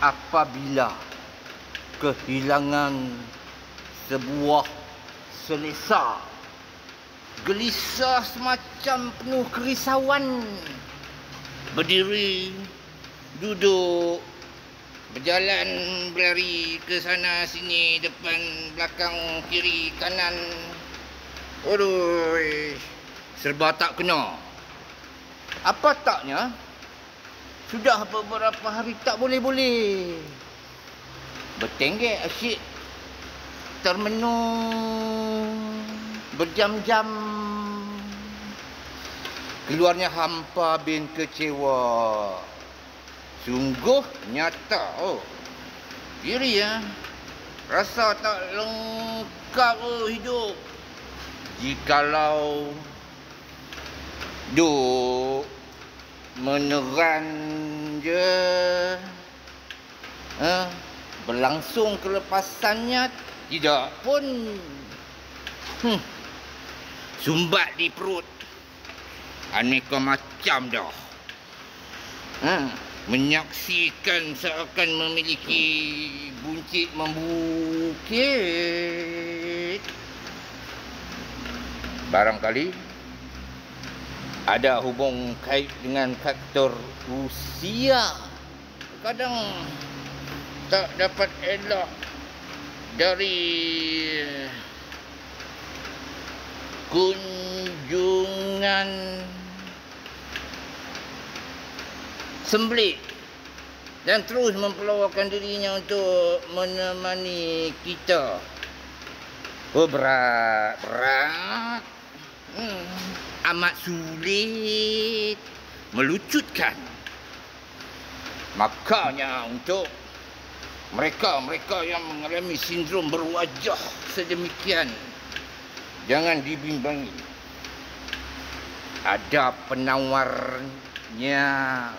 apabila kehilangan sebuah selesa, gelisah semacam penuh kerisauan, berdiri, duduk, berjalan, berlari ke sana sini, depan, belakang, kiri, kanan. Aduh, serba tak kena. Apa taknya? Sudah beberapa hari tak boleh-boleh. Bertenggek asyik, termenung, berjam-jam. Keluarnya hampa bin kecewa. Sungguh nyata. Diri ya. Rasa tak lengkap hidup. Jikalau duk meneran je, berlangsung kelepasannya tidak pun, sumbat di perut, aneka macam dah. Menyaksikan seakan memiliki buncit membukit. Barangkali ada hubung kait dengan faktor usia. Kadang tak dapat elak dari kunjungan sembelit dan terus mempeluangkan dirinya untuk menemani kita. Berat. Amat sulit melucutkan. Makanya untuk mereka yang mengalami sindrom berwajah sedemikian, jangan dibimbangi. Ada penawarnya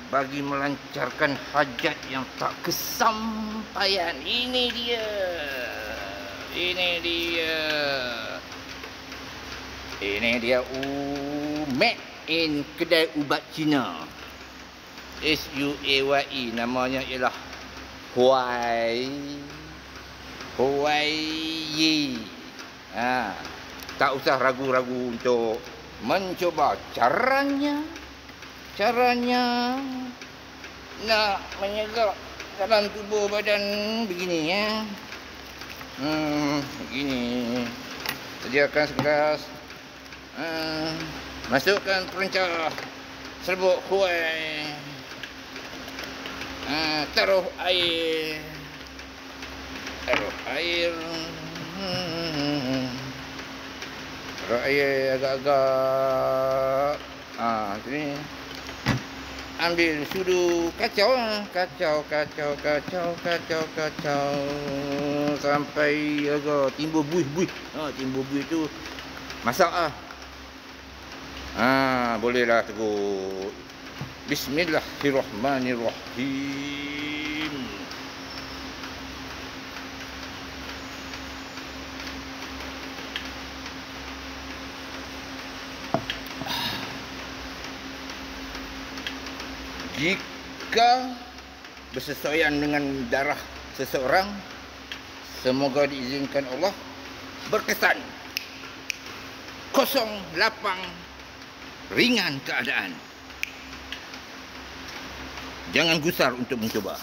bagi melancarkan hajat yang tak kesampaian. Ini dia made in kedai ubat Cina. SUAYE, namanya ialah Huaiyi. Tak usah ragu-ragu untuk mencoba. Caranya nak menyerap dalam tubuh badan begini ya. Begini. Sediakan segelas. Masukkan perencah serbuk huai. Taruh air. Taruh air agak-agak. Sini. Ambil sudu, kacau sampai agak timbul buih-buih. Timbul buih tu masak bolehlah terus. Bismillahirrahmanirrahim. Jika bersesuaian dengan darah seseorang, semoga diizinkan Allah, berkesan, kosong, lapang, ringan keadaan. Jangan gusar untuk mencoba.